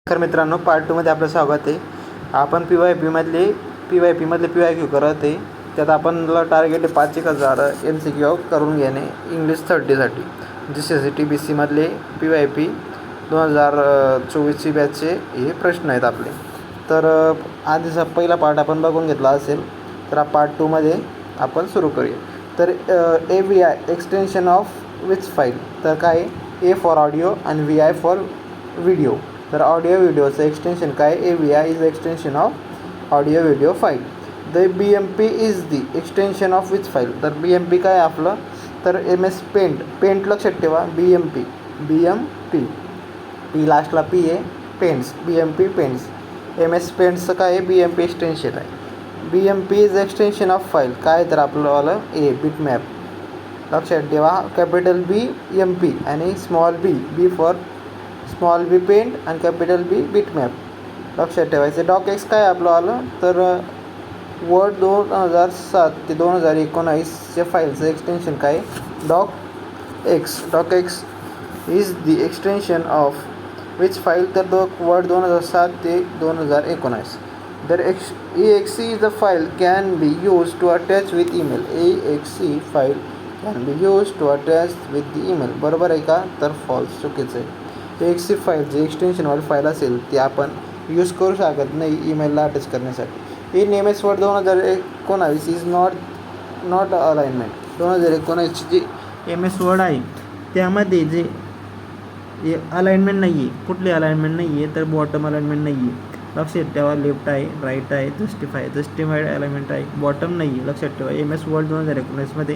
तर मित्रांनो, पार्ट 2मध्ये आपलं स्वागत आहे. आपण PYPमधले PYQ करत आहे. त्यात आपणला टार्गेट आहे 5,000 MCQ करून घेणे इंग्लिश 30साठी. GCSET BCमधले PYP 2024ची बॅचचे हे प्रश्न आहेत आपले. तर आधीचा पहिला पार्ट आपण बघून घेतला असेल, तर पार्ट 2मध्ये आपण सुरू करूया. तर AVI extension of which file. तर काय, A फॉर ऑडिओ आणि VI फॉर व्हिडिओ. तर ऑडिओ व्हिडिओचं एक्सटेन्शन काय, AVI is extension of audio video file. The BMP is the extension of which file. तर BMP काय आपलं, तर MS पेंट लक्षात ठेवा. BMP P लास्टला P आहे, पेंट्स, BMP पेंट्स. MS पेंट्सचं काय आहे, BMP एक्सटेन्शन आहे. BMP is extension of file काय, तर आपलं A बिटमॅप लक्षात ठेवा. कॅपिटल BMP आणि small B for small B paint आणि कॅपिटल B बिटमॅप लक्षात ठेवायचं. DocX काय आपलं आलं, तर वर्ड 2007 ते 2019च्या फाईलचं एक्सटेन्शन काय, DocX is the extension of which file, तर वर्ड 2007 ते 2019. तर EXE is a file can be use to attach with email. EXE file can be use to attach with the email. बरोबर आहे का, तर फॉल्स, चुकीचं आहे. EXE फाईल जी एक्सटेन्शनवाली फाईल असेल ती आपण यूज करू शकत नाही ईमेलला अटॅच करण्यासाठी. In MS word 2019 is not alignment. 2019ची जी MS वर्ड आहे त्यामध्ये जे अलाइनमेंट नाही आहे, कुठली अलाइनमेंट नाही आहे, तर बॉटम अलाइनमेंट नाही आहे. लक्षात ठेवा. लेफ्ट आहे, राईट आहे, जस्टिफाईड अलाइनमेंट आहे, बॉटम नाही आहे. लक्षात ठेवा. MS वर्ड 2019मध्ये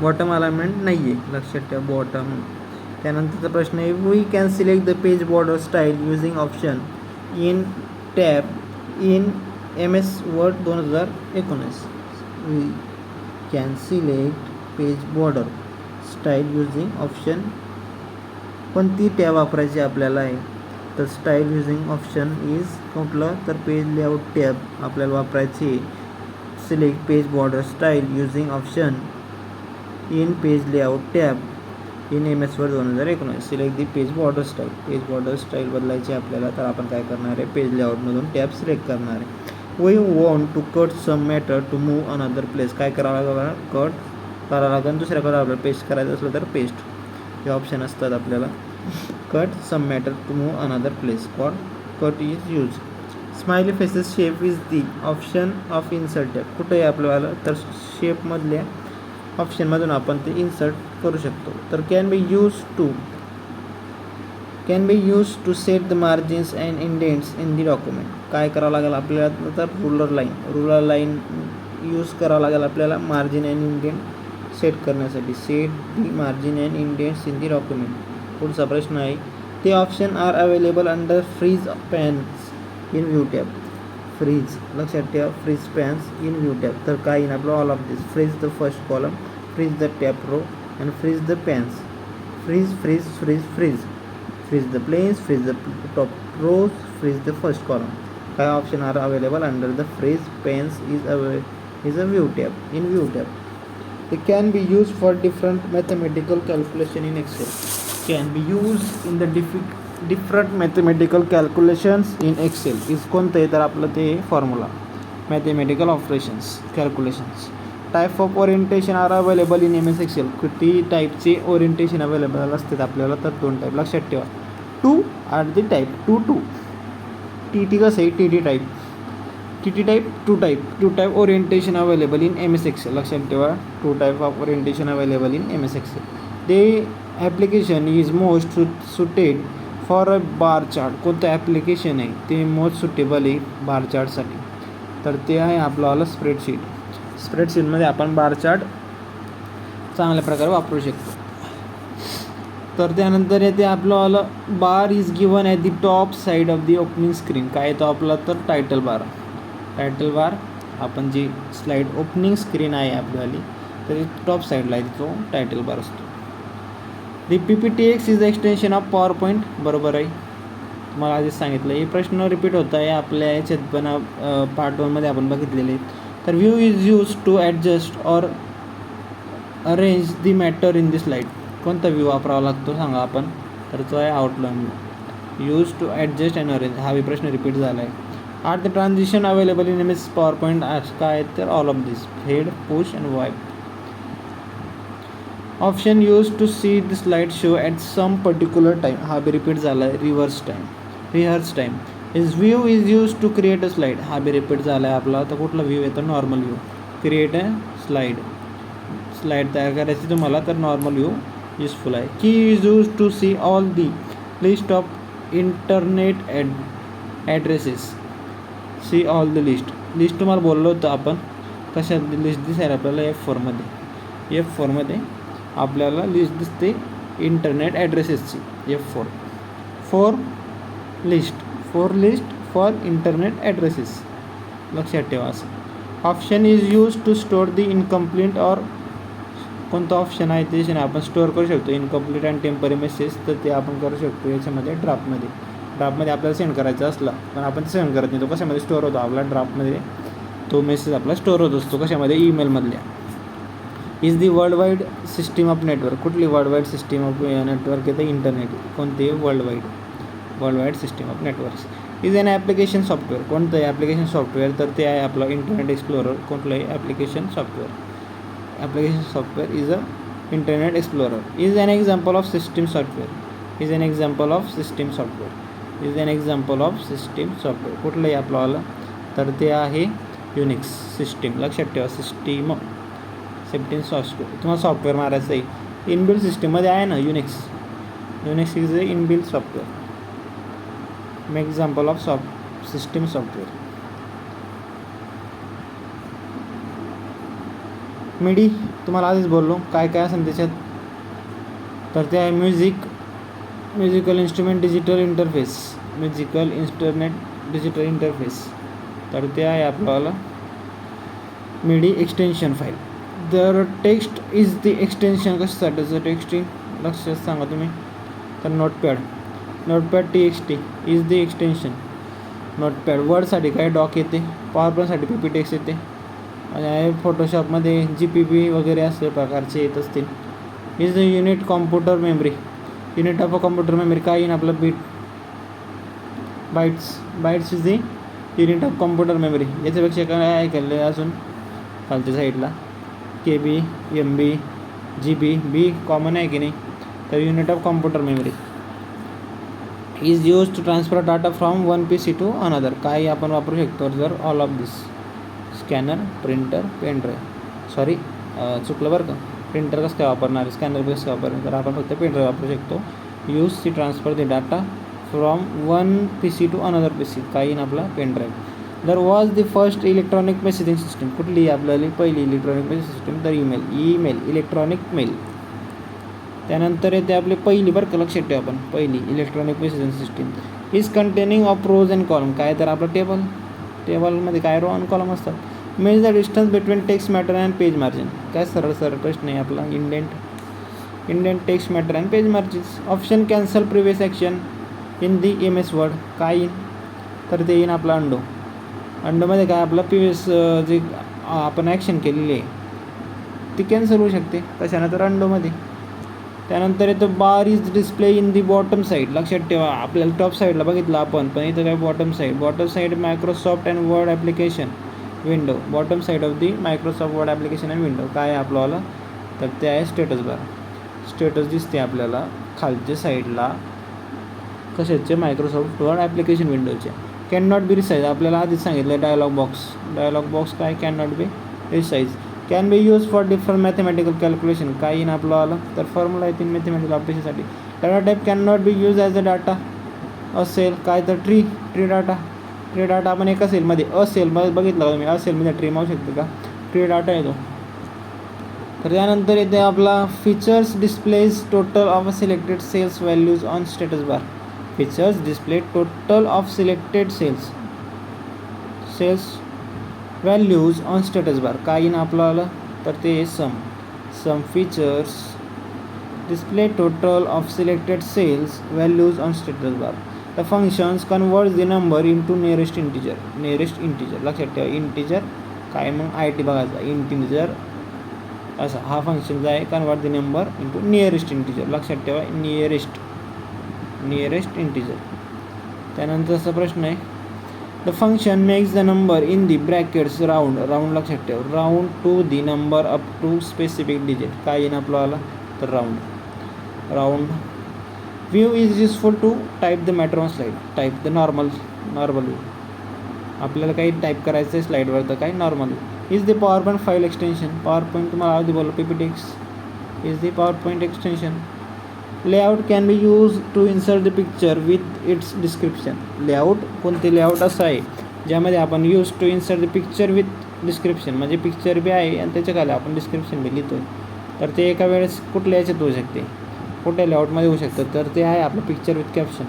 बॉटम अलाइनमेंट नाही आहे. लक्षात ठेवा बॉटम. त्यानंतरचा प्रश्न आहे, we can select the page border style using option in tab in MS word 2019. We can select page border style using option. कोणती टॅब वापरायची आपल्याला आहे, तर स्टाईल युझिंग ऑप्शन इज कुठलं, तर पेज लेआउट टॅब आपल्याला वापरायची. Select page border style using option in page layout tab in MS word 2019. Select the page border style. Page border style बदलायची आपल्याला, तर आपण काय करणार आहे, पेज लेआउटमधून टॅब सिलेक्ट करणार आहे. We want to cut some matter to move another place. काय करावं लागेल, कट करावं लागेल. दुसऱ्याकडे आपल्याला पेस्ट करायचं असलं तर पेस्ट हे ऑप्शन असतात आपल्याला. Cut some matter to move another place for cut is use. Smiley faces shape is the option of insert tab. कुठे आहे आपल्याला, तर शेपमधल्या ऑप्शनमधून आपण ते इन्सर्ट करू शकतो. तर can be use to set the margins and indents in the document. काय करावं लागेल आपल्याला, तर रुलर लाईन यूज करावं लागेल आपल्याला मार्जिन अँड इंडेंट सेट करण्यासाठी. Set the margin and indents in the document. पुढचा प्रश्न आहे, ते option are available under freeze panes in view tab. Freeze लक्षात ठेवा. Freeze panes in view tab. तर काय इन आपलं all of this. Freeze the first column, freeze the top row and freeze the pans. Freeze the planes, freeze the top rows, freeze the first column. काय option are available under the freeze panes is a view tab. In view tab. It can be used for different mathematical calculation in Excel. Can be used in the different mathematical calculations in Excel. Is कोणतं आहे, तर आपलं ते formula mathematical operations calculations. Type of orientation are available in MS Excel. किती टाईपचे orientation available असतात आपल्याला, तर 2 टाईप लक्षात ठेवा. 2 आर दी टाईप 2 TT कसं आहे, TT type 2 type orientation available in MS Excel. लक्षात ठेवा 2 type of orientation available in MS Excel. ते application is most suited for a bar chart. कोणतं ॲप्लिकेशन आहे ते मोस्ट सुटेबल आहे बार चार्टसाठी, तर ते आहे आपलं स्प्रेडशीट. स्प्रेडशीटमध्ये आपण बार चार्ट चांगल्या प्रकारे वापरू शकतो. तर त्यानंतर येते आपलं bar is given at the top side of the opening screen. काय येतो आपला, तर टायटल बार. आपण जी स्लाईड ओपनिंग स्क्रीन आहे आपल्याली, तर टॉप साईडला आहे तो टायटल बार असतो. दी PPTX is extension of power point. बरोबर आहे, तुम्हाला आधीच सांगितलं. हे प्रश्न रिपीट होत आहे आपल्या याच्यात पण, पार्ट 1मध्ये आपण बघितलेले. तर view is use to adjust or arrange the matter in the slide. कोणता व्ह्यू वापरावा लागतो सांगा आपण, तर तो आहे outline view. Use to adjust and arrange, हा प्रश्न रिपीट झाला आहे. Are the transition available in MS PowerPoint काय तर all of this, head, push and wipe. Option use to see the slide show at some particular time, हा repeat झाला आहे. Rehearse time. Is view is use to create a slide, हा repeat झाला आहे आपला. तर कुठला व्ह्यू येतो? Normal view. Create a slide तयार करायची तुम्हाला, तर नॉर्मल व्ह्यू युजफुल आहे. की is use to see all the list of internet addresses. See all the list तुम्हाला बोललो होतं आपण, कशात लिस्ट दिसेल आपल्याला? F4मध्ये आपल्याला लिस्ट दिसते इंटरनेट ॲड्रेसेसची. F4 four list for internet addresses, लक्षात ठेवा असं. Option is use to store the incomplete or, कोणतं ऑप्शन आहे ते आपण स्टोअर करू शकतो इनकम्प्लीट अँड टेम्पररी मेसेज, तर ते आपण करू शकतो याच्यामध्ये ड्राफ्टमध्ये आपल्याला सेंड करायचा असला, पण आपण सेंड करत नाही. तो कशामध्ये स्टोअर होतो? आपला ड्राफ्टमध्ये तो मेसेज आपला स्टोअर होत असतो. कशामध्ये? ईमेलमधल्या. Is the world wide system of network, कुठली world wide system of network येतं? इंटरनेट. कोणते? World wide system of networks. Is an application software, कोणतं आहे ॲप्लिकेशन सॉफ्टवेअर? तर ते आहे आपलं इंटरनेट एक्सप्लोरर. कुठलं आहे? Application software is a internet Explorer. Is an example of system software. कुठलं आहे आपलं? तर ते आहे युनिक्स सिस्टीम. लक्षात ठेवा, सिस्टीम सॉफ्टवेअर. तुम्हाला सॉफ्टवेअर मारायचं आहे, इनबिल्ट सिस्टीममध्ये आहे ना Unix is a inbuilt software. Example of system software. मिडी तुम्हाला आधीच बोललो काय असेल त्याच्यात, तर ते आहे म्युझिकल इन्स्ट्रुमेंट डिजिटल इंटरफेस. तर ते आहे आपल्याला मिडी एक्सटेन्शन फाईल. तर टेक्स्ट इज द एक्सटेन्शन, कशासाठीचं टेक्स्टिंग लक्षात सांगा तुम्ही? तर Notepad TXT is the extension. Notepad. वर्डसाठी काय? डॉक येते. PowerPointसाठी PPTX येते. आणि फोटोशॉपमध्ये GPP वगैरे असे प्रकारचे येत असतील. Is the unit of computer memory काय येईन आपलं? Bytes is the unit of computer memory. याच्यापेक्षा काय ऐकलं अजून खालच्या साईडला? KB, MB, GB, B common आहे की नाही? तर unit of computer memory. Is use to transfer data from one PC to another, काय आपण वापरू शकतो? जर all of this. Scanner, printer, pen drive. चुकलं बरं का. प्रिंटर कसं काय वापरणार? स्कॅनर कसं काय वापरणार? तर आपण फक्त पेनड्राईव्ह वापरू शकतो. Use to transfer the data from one PC to another PC, काय येईन आपला? Pen drive. There was the first electronic messaging system, कुठली आपल्याला पहिली इलेक्ट्रॉनिक मेसेज सिस्टीम? तर ईमेल इलेक्ट्रॉनिक मेल. त्यानंतर येते आपली पहिली, बरं का लक्षात ठेवा आपण, पहिली electronic messaging system. Is containing of rose and column, काय तर आपलं टेबलमध्ये काय रो अँड कॉलम असतात. मेज the distance between text matter and page margin, काय सरळ प्रश्न आहे आपला. Indent text matter and page margins. Option cancel previous action in the MS word, काय येईन? तर ते येईन आपला अंडोमध्ये काय आपलं प्रिव्हियस जे आपण ॲक्शन केलेली आहे ती कॅन्सल होऊ शकते. कशानं? तर अंडोमध्ये. त्यानंतर येतं bar is display in the bottom side. लक्षात ठेवा, आपल्याला टॉप साईडला बघितलं आपण, पण इथं काय? Bottom side Microsoft and word application window. Bottom side of the Microsoft Word application and window काय आहे आपल्याला? तर ते आहे स्टेटस बार. स्टेटस दिसते आपल्याला खालच्या साईडला कशाचे? मायक्रोसॉफ्ट वर्ड ॲप्लिकेशन विंडोचे. कॅन नॉट बी रिसाईज, आपल्याला आधीच सांगितलं. डायलॉग बॉक्स काय? Can not be resize. Can be use for different mathematical calculation, काय येईन आपलं? तर फॉर्म्युला येतील मॅथमॅटिकल ऑपरेशनसाठी. Data type can not be use as a data असेल, काय तर ट्री डाटा आपण एका सेलमध्ये असेल बघितलं का तुम्ही? असेलमध्ये ट्री मावू शकते का? ट्री डाटा येतो. तर त्यानंतर येते आपला features displays total of selected cells values on status bar. Features display total of selected cells values on status bar, काय येईन आपल्याला? तर ते sum features display total of selected cells values on status bar. The functions convert the number into nearest integer. लक्षात ठेवा, integer काय? मग IT बघायचा. इंटीजर असा हा फंक्शन आहे, convert the number into nearest integer. लक्षात ठेवा, नियरेस्ट इंटीजर. त्यानंतरचा प्रश्न आहे, the function makes the number in the brackets round. Round लक्षात ठेव, round to the number up to specific digit. काय येईन आपल्याला तर round. Round view is useful to type the matter on slide. Type the normal view. आपल्याला काही type करायचं आहे स्लाईडवर तर काही normal. Is the PowerPoint file extension. PowerPoint तुम्हाला आधी बोललो PPTX is the PowerPoint extension. Layout can be use to insert the picture with its description. Layout कोणते लेआउट असं आहे ज्यामध्ये आपण use to insert the picture with description, म्हणजे picture बी आहे आणि त्याच्या खाली आपण डिस्क्रिप्शन बी लिहितो आहे. तर ते एका वेळेस कुठल्या याच्यात होऊ शकते, कुठल्या लेआउटमध्ये होऊ शकतं, तर ते आहे आपलं picture with caption.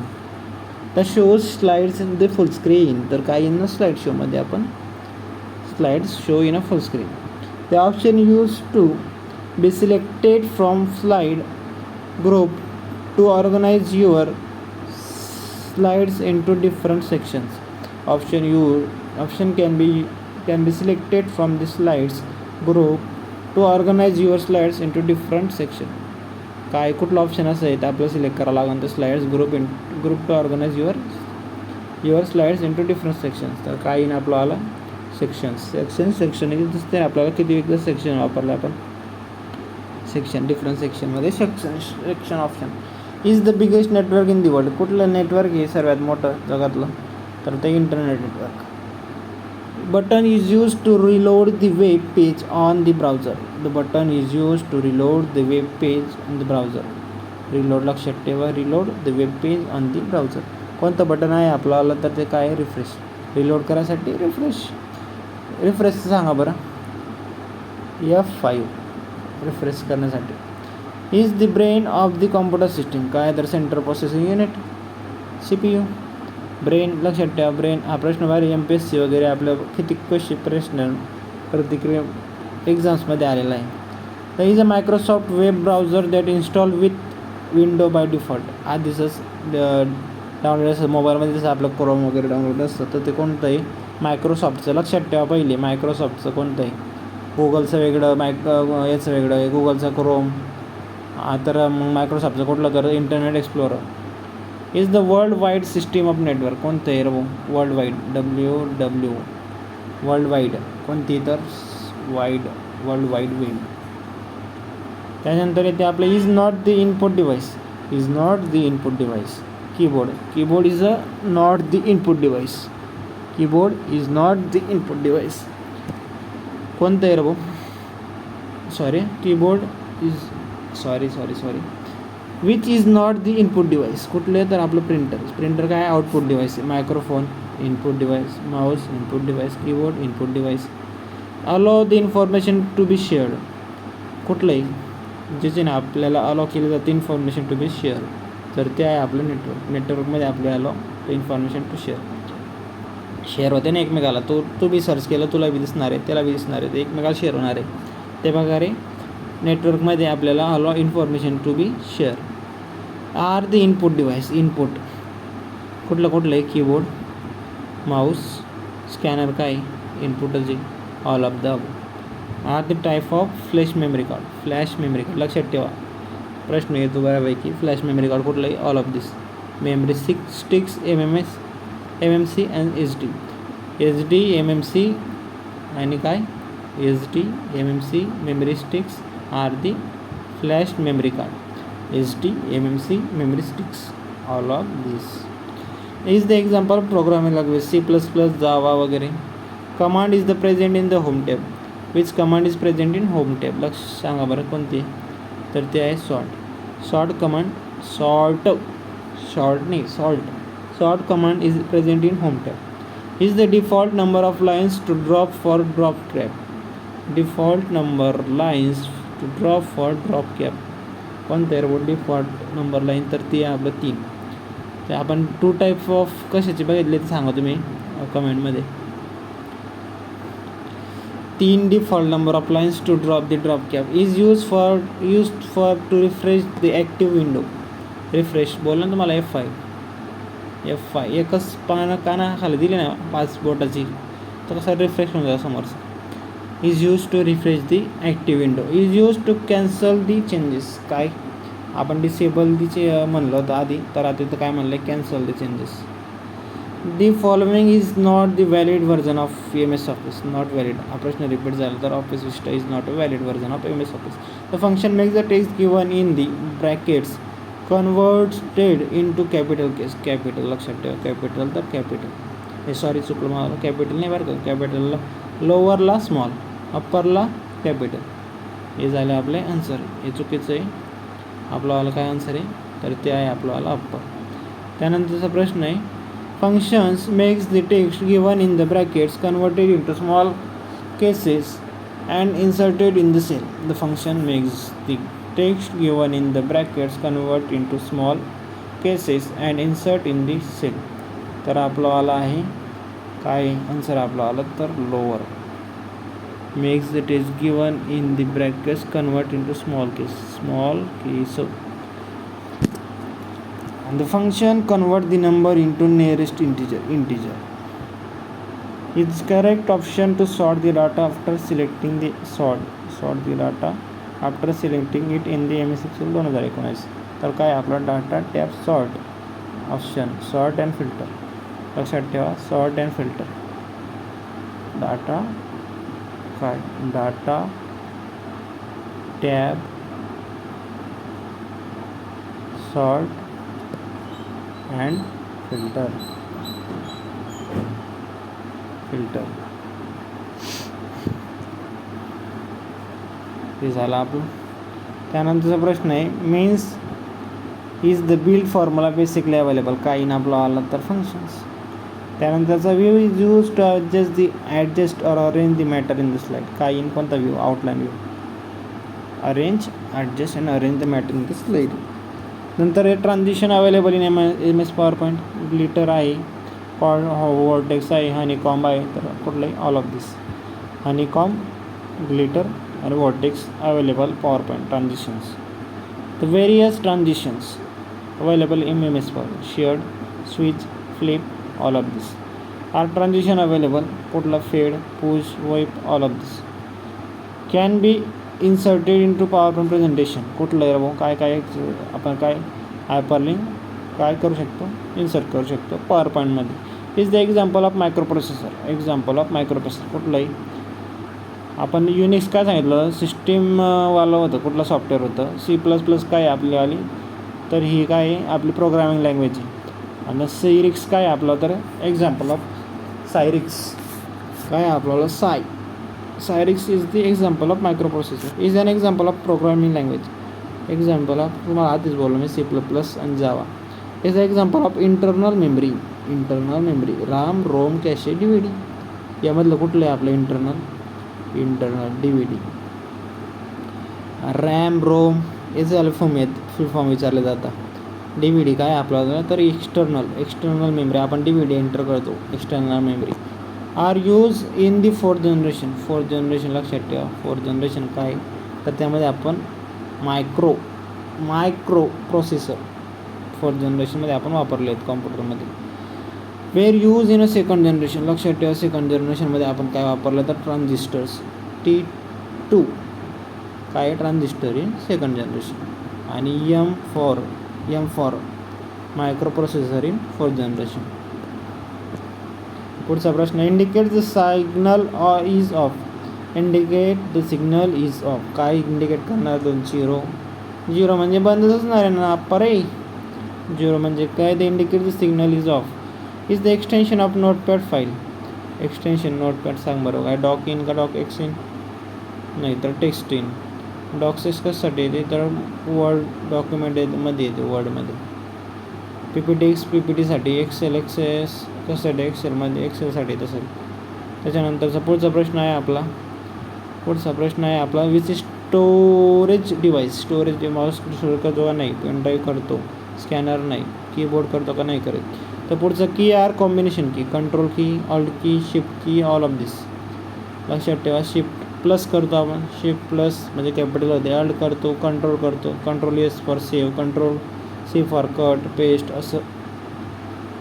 The shows slides in the full screen. तर काय इन स्लाईड शोमध्ये आपण slides show in a full screen. The option use to be selected from slide group to organize your slides into different sections. Option can be selected from the slides group to organize your slides into different sections. काय कुठला option असं आहे तर आपल्याला select करावं लागेल तर slides group to organise your slides into different sections. तर काय येईन आपल्याला सेक्शन दिसते आपल्याला किती वेगळं सेक्शन वापरलं आपण. सेक्शन डिफरंट सेक्शनमध्ये section option. Is the biggest network in the world. कुठलं नेटवर्क हे सर्वात मोठं जगातलं तर ते internet network. Button is use to reload the web page on the browser. The button is use to reload the web page on the browser. Reload लक्षात ठेवा, reload the web page on the browser. कोणतं button आहे आपल्याला तर ते काय refresh. Reload करायसाठी refresh सांगा बरं. F5 रिफ्रेश करण्यासाठी. Is the brain of the computer system. काय तर central processing unit CPU. Brain लक्षात ठेवा, ब्रेन हा प्रश्न भारी MPSC वगैरे आपल्या किती प्रश्न प्रतिक्रिया एक्झाम्समध्ये आलेला आहे. तर is a Microsoft web browser that install with window by default. आधीच डाउनलोड असं मोबाईलमध्ये जसं आपलं क्रोम वगैरे डाउनलोड असतं तर ते कोणतं आहे मायक्रोसॉफ्टचं. लक्षात ठेवा पहिले मायक्रोसॉफ्टचं कोणतं आहे. गुगलचं वेगळं याचं वेगळं आहे, गुगलचं क्रोम. तर मग मायक्रोसॉफ्टचं कुठलं कर Internet Explorer. Is the world wide system of network. कोणतं आहे रो world wide WW world wide कोणती तर वर्ल्ड वाईड वेब. त्यानंतर येते आपलं is not the input device. Is not the input device. Keyboard is a not the input device. Keyboard is not the input device. कोणतं आहे रे भाऊ sorry keyboard is sorry which is not the input device. कुठले तर आपलं printer काय output device आहे. Microphone input device, mouse input device, keyboard input device. Allow the information to be shared. कुठलंही ज्याचे ना आपल्याला अलाव केलं जातं इन्फॉर्मेशन टू बी शेअर तर ते आहे आपलं नेटवर्कमध्ये आपल्याला अलाव इन्फॉर्मेशन टू शेअर होते ना एकमेकाला. तू बी सर्च केलं तुला बी दिसणार आहे, त्याला बी दिसणार आहे, ते एकमेकाला शेअर होणार आहे. त्या प्रकारे नेटवर्कमध्ये आपल्याला allow information to be share. Are the input device. Input कुठलं आहे कीबोर्ड, माऊस, स्कॅनर काय इनपुटच आहे all of the above. Are the type of flash memory card. Flash memory card लक्षात ठेवा प्रश्न येतो बऱ्यापैकी. फ्लॅश मेमरी कार्ड कुठलं आहे all of this. Memory sticks MMC and SD MMC आणि काय SD MMC memory sticks are the flash memory card. SD MMC memory sticks all of this. Is the example programming language C++, जावा वगैरे. Command is the present in the home tab. Which command is present in home tab. लक्ष सांगा बरं कोणती तर ते आहे sort command. Sort command is present in home tab. Is the default number of lines to drop for drop cap. Default number lines to drop for drop cap. कोणतं आहे default number line तर ती आहे आपलं 3. ते आपण 2 type of कशाचे बघितले ते सांगा तुम्ही कमेंटमध्ये. 3 default number of lines to drop the drop cap is used for to refresh the active window. Refresh बोललं ना तुम्हाला F5 एकच कानाखाली दिली ना 5 बोटाची तर कसं रिफ्रेश होऊन जातं समोरचं. Is use to refresh the active window. Is use to cancel the changes. काय आपण डिसेबल दीचे म्हणलं होतं आधी तर आता इथं काय म्हणलं cancel the changes. The following is not the valid version of M S Office. Not valid हा प्रश्न रिपीट झाला तर Office Vista is not a valid version of M S Office. The function makes the text given in the brackets converted in to capital case. Capital लक्षात ठेवा, capital तर capital, हे sorry चुकलं मला, कॅपिटल नाही बरं का, कॅपिटलला लोअरला स्मॉल, अप्परला कॅपिटल. हे झालं आपले आन्सर. हे चुकीचं आहे. आपलावाला काय आन्सर आहे तर ते आहे आपलावाला अप्पर. त्यानंतरचा प्रश्न आहे functions makes the text given in the brackets converted into small cases and inserted in the cell. The function makes the text given in the brackets convert into small cases and insert in the cell. तर आपलावाला आहे काय answer आपलावाला तर lower. Makes the text given in the brackets convert into small case. And the function convert the number into nearest integer. It's correct option to sort the data after selecting the sort the data after selecting it in the MS Excel 2019. तर काय आपला data tab sort option, sort and filter. लक्षात ठेवा, sort and filter. Data काय, data tab sort and filter. हे झालं आपलं. त्यानंतरचा प्रश्न आहे means is the build formula basically available. काय इन आपला आला तर फंक्शन्स. त्यानंतरचा view is use to adjust or arrange the matter in the slide. काय इन कोणता view, outline view. Arrange, adjust and arrange the matter in the slide. नंतर हे transition available in M S PowerPoint. Glitter आहे, vertex आहे, honeycomb आहे. तर कुठलंही all of this, honeycomb, glitter आणि vertex available PowerPoint transitions. The various transitions available in M S power, shred, switch, flip, all of this. Are transition available कुठला, fade, push, wipe, all of this. Can be inserted in to PowerPoint presentation. कुठलं आहे काय काय आपण काय hyperlink काय करू शकतो, इन्सर्ट करू शकतो पॉवर पॉईंटमध्ये. Is the example of micro processor. Example of micro processor कुठलंही. आपण युनिक्स काय सांगितलं, सिस्टीमवालं होतं, कुठलं सॉफ्टवेअर होतं. C++ काय आपल्यावाली तर ही काय आपली प्रोग्रामिंग लँग्वेज आहे. आणि सायरिक्स काय आपलं तर एक्झाम्पल ऑफ सायरिक्स काय आपल्याला Cyrix is the example of microprocessor. Is an example of programming language. Example of तुम्हाला आधीच बोललो मी C++ आणि Java. Is the example of internal memory. RAM, ROM, cache, DVD. यामधलं कुठलं आहे आपलं इंटरनल DVD. रॅम, रोम हे झालं फुल फॉर्म विचारले जातात. DVD काय आपल्याला तर एक्सटर्नल मेमरी. आपण DVD एंटर करतो, external memory. Are use in the fourth generation. लक्षात ठेवा, फोर्थ जनरेशन काय तर त्यामध्ये आपण मायक्रो प्रोसेसर फोर्थ जनरेशनमध्ये आपण वापरले आहेत कॉम्प्युटरमध्ये. Were use in a second generation. लक्षात ठेवा, सेकंड जनरेशनमध्ये आपण काय वापरलं तर ट्रान्झिस्टर्स. T2 काय ट्रान्झिस्टर इन सेकंड जनरेशन. आणि M for micro processor in fourth generation. पुढचा प्रश्न indicate the signal is of. काय इंडिकेट करणार 0 म्हणजे बंदच असणार आहे ना अप्पर आहे. 0 म्हणजे काय, the indicate the signal is of. Is the extension of notepad file. Extension notepad सांग बरोबर काय, डॉक इन का डॉक एक्स इन नाही तर टेक्स्ट इन. डॉक्सेस कशासाठी येते तर वर्ड डॉक्युमेंटमध्ये येते, वर्डमध्ये. PPTसाठी. एक्सेल कशासाठी एक्सेलमध्ये, एक्सेलसाठी तसं. त्याच्यानंतरचा पुढचा प्रश्न आहे आपला which storage device Mouse store करतो का नाही, पेनड्राईव्ह करतो, स्कॅनर नाही, कीबोर्ड करतो का नाही करत. तर पुढचं key are combination key, control key, alt key, shift key, all of this. लक्षात ठेवा, शिफ्ट प्लस करतो आपण, शिफ्ट प्लस म्हणजे कॅपिटल होते, ऑल्ट करतो, कंट्रोल करतो, control S for save, control C for cut, paste असं.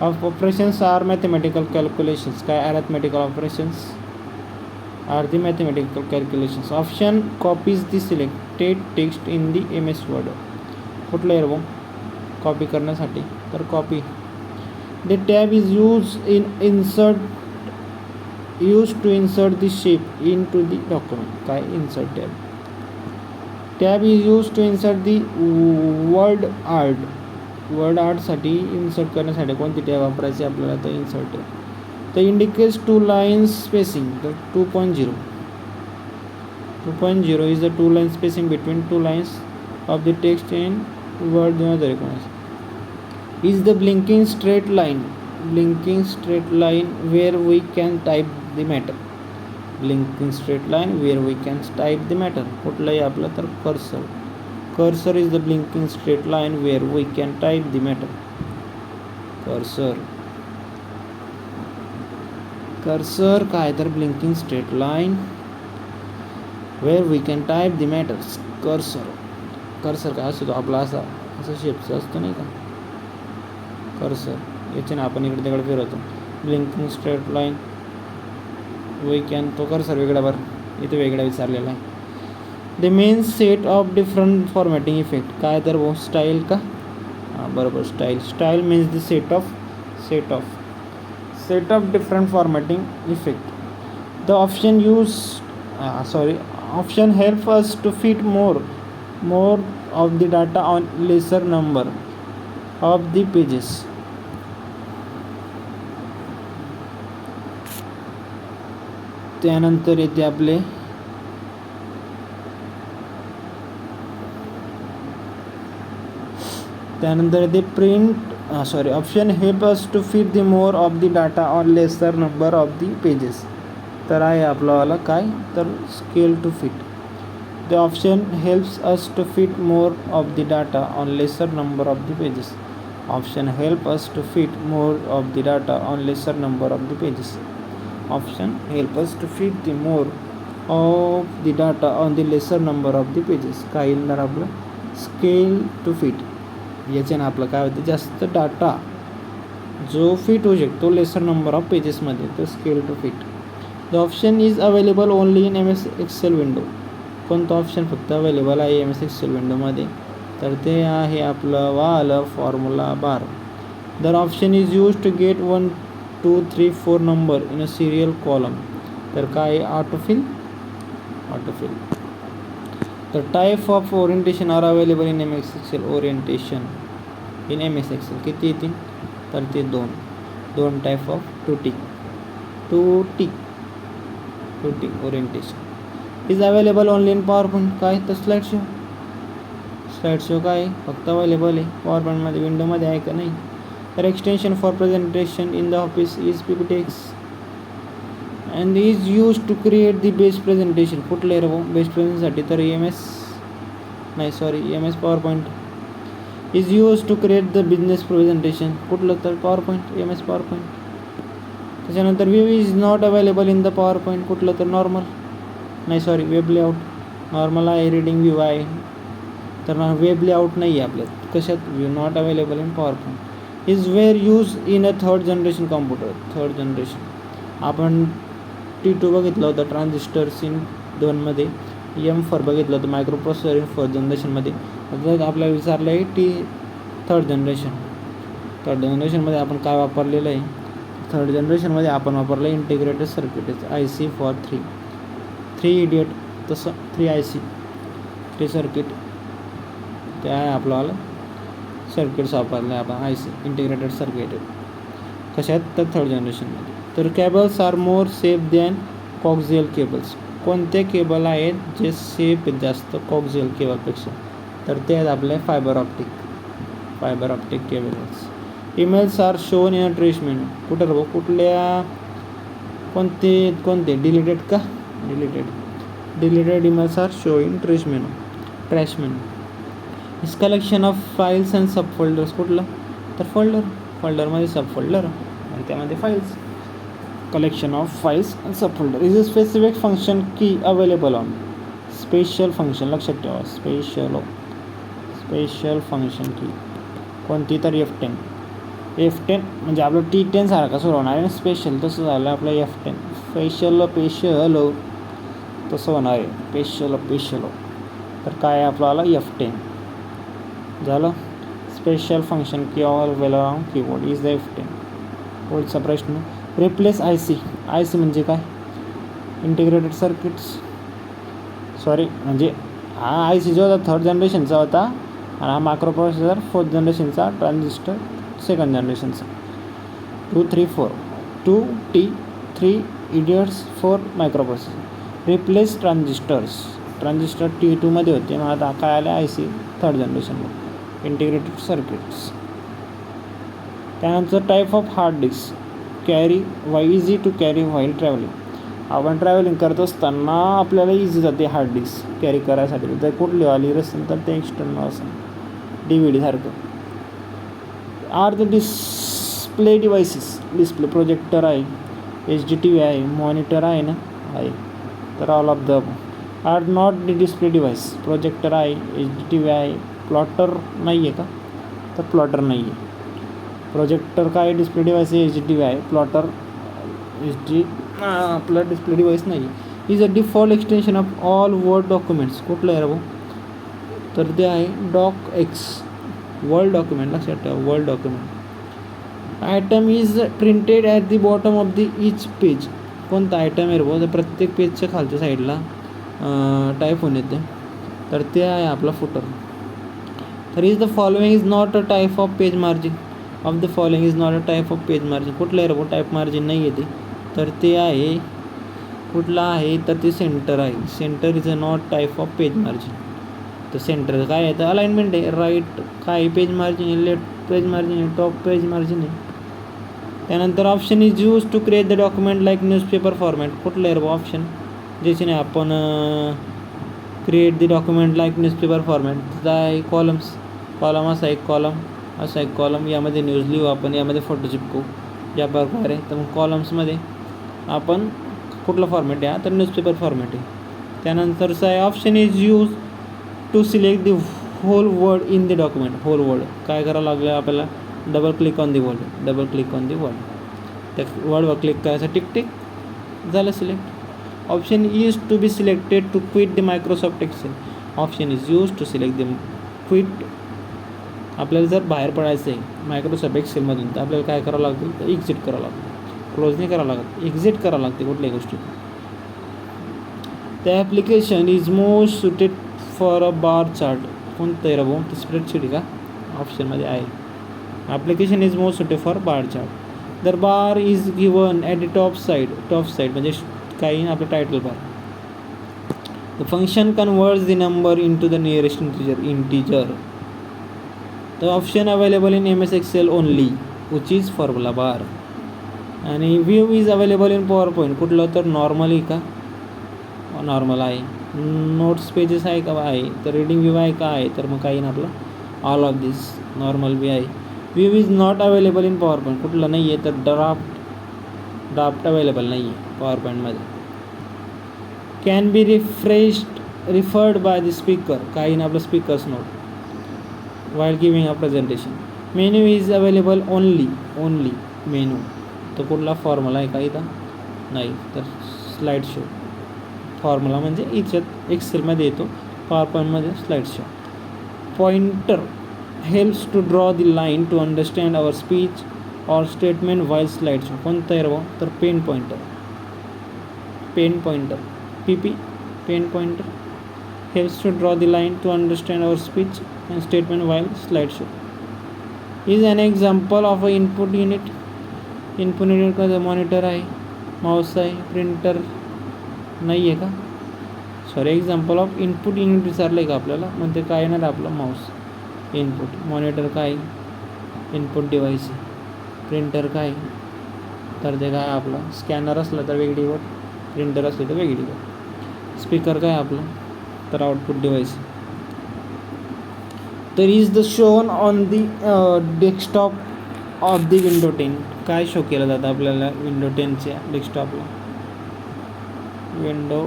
Operations are mathematical calculations. काय arithmetical operations are the mathematical calculations. Option copies the selected text in the MS Word. कुठलं आहे रे copy करण्यासाठी तर copy. The tab is used to insert the shape into the document. काय insert tab? Tab is used to insert the word art. word art साठी insert करण्यासाठी कोणती tab वापरायची आपल्याला? तर insert tab. The indicates 2 lines spacing. The 2.0 is the 2 line spacing between 2 lines of the text in word 2019. Is the blinking straight line where we can type the matter. Blinking straight line where we can type the matter. कुठलाही आपलं तर cursor is the blinking straight line where we can type the matter. cursor काय तर blinking straight line where we can type the matters. cursor काय असतो? आपला असा शेपचा असतो नाही का कर्सर. याच्याने आपण इकडे तिकडे फिरवतो. Blinking straight line we can, तो कर्सर वेगळा बरं इथे वेगळा विचारलेला आहे. The main set of different formatting effect काय तर स्टाईल का? हां बरोबर, style means the set of different formatting effect. The option help us to fit more of the data on lesser number of the pages. त्यानंतर येते आपले option help us to fit the more of the data on lesser number of the pages. तर आहे आपल्याला काय तर scale to fit. The option helps us to fit more of the data on lesser number of the pages. Option help us to fit more of the data on lesser number of the pages. Option help us to fit the more of the data on the lesser number of the pages. काय येणार आपलं? Scale to fit. याच्यानं आपलं काय होतं? जास्त data जो fit होऊ शकतो लेसर नंबर ऑफ पेजेसमध्ये, तर scale to fit. The option is available only in MS Excel window. कोणतं ऑप्शन फक्त अवेलेबल आहे MS Excel विंडोमध्ये? तर ते आहे आपलं formula bar. The option is use to get 1 2 3 4 number in a serial column. तर काय? ऑटोफिल. तर type of orientation are available in MS Excel. Orientation in MS Excel किती येतील? तर ते दोन type of two tick orientation is available only in power point. काय तर स्लाइड शो काय फक्त अवेलेबल आहे पॉवर पॉईंटमध्ये, विंडोमध्ये आहे का नाही? तर extension for presentation in the Office is PPTX and is use to create the best presentation. कुठलं आहे बेस्ट प्रेझेंटेशनसाठी? तर MS PowerPoint. Is use to create the business presentation. कुठलं? तर PowerPoint, MS PowerPoint. त्याच्यानंतर view is not available in the PowerPoint. कुठलं? तर web layout. Normal आहे, रीडिंग व्ह्यू आहे, तर वेब लेआउट नाही आहे आपल्यात. कशात? View not available in power point. Is where use in a third generation computer. आपण T2 बघितलं होतं ट्रान्झिस्टर्स इन 2मध्ये. M4 बघितलं होतं मायक्रो प्रोसेसर इन 4th जनरेशनमध्ये. आता आपल्याला विचारलं आहे थर्ड जनरेशनमध्ये आपण काय वापरलेलं आहे? थर्ड जनरेशनमध्ये आपण वापरलं आहे integrated circuit IC for 3 idiot. तसं 3 IC 3 सर्किट ते आहे आपल्याला सर्किट्स वापरले आपण IC इंटिग्रेटेड सर्किट. कशात? तर थर्ड जनरेशनमध्ये. तर cables are more safe than coxal cables. कोणते केबल आहेत जे सेफ जास्त कॉक्सियल केबलपेक्षा? तर ते आहेत आपले fibre optic cables. Emails are shown in a trash menu. कोणते डिलीटेड का? Deleted emails are show in trash menu. Is collection of files and sub folders. कुठलं? तर फोल्डरमध्ये सब फोल्डर आणि त्यामध्ये files. Collection of files and sub folder is a specific function key available on. Special function लक्षात ठेवा. Special function की कोणती? तर F10 म्हणजे आपलं T10 सारखा सुरू होणार आहे. स्पेशल तसं झालं आपलं F10. स्पेशल तसं होणार आहे. स्पेशल तर काय आपल्याला F10 झालं. Special function key available on keyboard is the F10. पुढचा प्रश्न, रिप्लेस आय सी म्हणजे काय? इंटिग्रेटेड सर्किट्स, सॉरी म्हणजे हा आय सी जो होता 3rd जनरेशनचा होता आणि हा मायक्रो प्रोसेसर 4th जनरेशनचा, ट्रान्झिस्टर 2nd जनरेशनचा. 2 3 4 2 T 3 idiots 4 microprocessor. Replace transistor T2मध्ये होते, मग आता काय आले आय सी 3rd जनरेशनला, इंटिग्रेटेड सर्किट्स. त्यानंतर type of hard disk, carry easy to carry while travelling. आपण ट्रॅव्हलिंग करत असताना आपल्याला इझी जाते हार्ड डिस्क कॅरी करायसाठी. जर कुठली वाली असेल तर ते एक्सटर्नल असेल, DVD सारखं. Are the display devices, display projector आहे, HDTV आहे, मॉनिटर आहे ना, आहे. तर all of the are not the display device. Projector आहे, HDTV आहे, प्लॉटर नाही आहे का? तर प्लॉटर नाही आहे. प्रोजेक्टर काय डिस्प्ले डिव्हाइस आहे, HDTV आहे, प्लॉटर आपला डिस्प्ले डिव्हाइस नाही. Is a default extension of all word documents. कुठलं आहे रे भाऊ? तर ते आहे DocX, वर्ल्ड डॉक्युमेंट. लक्षात ठेवा, world document. Item is printed at the bottom of the each page. कोणता आयटम आहे रे भाऊ? तर प्रत्येक पेजच्या खालच्या साईडला टाईप होऊन येते, तर ते आहे आपला फुटर. तर is the following is not a type of page margin. Of the following is not a type of page margin. कुठलं आहे रे भाऊ टाईप मार्जिन नाही येते? तर ते आहे, कुठला आहे तर ते सेंटर आहे. Centre is a not type of page margin. तर सेंटर काय आहे? तर अलाइनमेंट आहे. राईट काय आहे? पेज मार्जिन आहे, लेफ्ट पेज मार्जिन आहे, टॉप पेज मार्जिन आहे. त्यानंतर option is use to create the document like newspaper format. कुठलं आहे रे भाऊ ऑप्शन? ज्याच्याने आपण create the document like newspaper format. त्याचा आहे कॉलम असा एक कॉलम, असा एक कॉलम, यामध्ये न्यूज लिहू आपण, यामध्ये फोटो चिपकू, या प्रकारे. तर मग कॉलम्समध्ये आपण कुठला फॉर्मॅट आहे? तर न्यूजपेपर फॉर्मॅट आहे. त्यानंतरचा आहे option is use to select the whole word in the document. Whole word काय करावं लागलं आपल्याला? Double click on the word. त्या वर्डवर क्लिक करायचं, टिक झालं select. Option is to be selected to quit the Microsoft Excel. Option is use to select the quit. आपल्याला जर बाहेर पडायचं आहे मायक्रोसॉफ्ट एक्सेलमधून, तर आपल्याला काय करावं लागतं? तर एक्झिट करावं लागतं. क्लोज नाही करावं लागत, एक्झिट करावं लागते कुठल्याही गोष्टी. The application is most suited for a bar chart. कोणतं आहे रे भाऊ? स्प्रेडशीट का? ऑप्शनमध्ये आहे. Application is most suited for bar chart. The bar is given at the top side म्हणजे काही आपलं title bar. The function converts the number into the nearest integer. The option available in MS Excel only, which is formula bar. आणि view is available in power point. कुठलं? तर normally का? Normal आहे. Notes pages आहे का? आहे. तर reading view आहे का? आहे. तर मग काही ना आपलं ऑल ऑफ दिस नॉर्मल बी आहे. View is not available in power point. कुठलं नाही आहे? तर ड्राफ्ट अवेलेबल नाही आहे पॉवर पॉईंटमध्ये. Can be referred by the speaker. काही ना आपलं speakers note while giving a presentation. Menu is available only menu. तर कुठला? फॉर्म्युला आहे का इथं? नाही. तर स्लाईड शो. फॉर्म्युला म्हणजे इथ्यात एक्सेलमध्ये येतो, पॉवर पॉईंटमध्ये slide show. Pointer helps to draw the line to understand our speech और स्टेटमेंट व्हाईल स्लाईड शो. कोणतं आहे रे? तर pen pointer PP pen pointer helps to draw the line to understand our speech and statement while slide show. Is an example of a input unit. Input unit का? Monitor आहे, mouse आहे, printer नाही आहे का? Sorry, example of input unit विचारलं आहे का आपल्याला? मग ते काय येणार आपलं? माऊस. इनपुट. मॉनिटर काय? Input device. प्रिंटर काय? तर ते काय आपलं? स्कॅनर असलं तर वेगळी वर्ड, प्रिंटर असलं तर वेगळी वर्ड. स्पीकर काय आपलं? तर आउटपुट डिव्हाइस. तर is the shown on the desktop of the window 10. काय शो केलं जातं आपल्याला विंडो 10च्या डेस्कटॉपला? Window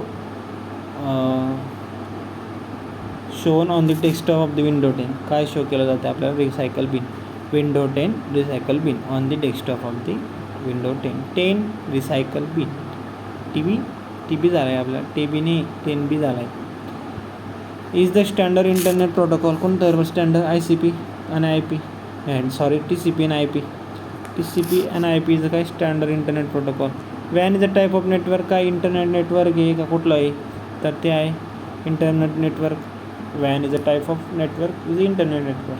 shown on the desktop of the window 10. काय शो केलं जातं आपल्याला? Recycle bin. Window 10 recycle bin on the desktop of the window 10 recycle bin. T B झाला आहे आपला, TB नाही 10B झाला आहे. Is the standard internet protocol. कोणतं स्टँडर्ड? ICP आणि IP. TCP आणि IP. TCP आणि IP इज काय स्टँडर्ड इंटरनेट प्रोटोकॉल. वॅन is a type of network. काय इंटरनेट नेटवर्क आहे का कुठलं आहे, तर ते आहे इंटरनेट नेटवर्क. वॅन is a type of network is internet network.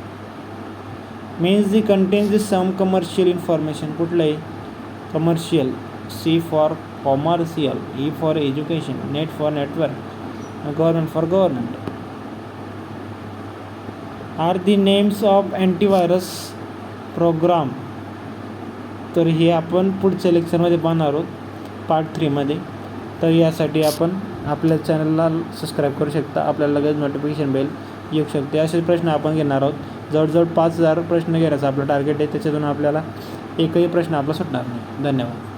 Means the contains the some commercial information. कुठलं आहे commercial. C for commercial, E for education, net for network, government for government. Are the names of antivirus programme. तर हे आपण पुढच्या लेक्चरमध्ये पाहणार आहोत part 3मध्ये. तर यासाठी आपण आपल्या चॅनलला सबस्क्राईब करू शकता. आपल्याला लगेच नोटिफिकेशन बेल येऊ शकते. असे प्रश्न आपण घेणार आहोत. जवळजवळ 5000 प्रश्न घेण्याचं आपलं टार्गेट आहे. त्याच्यातून आपल्याला एकही प्रश्न आपला सुटणार नाही. धन्यवाद.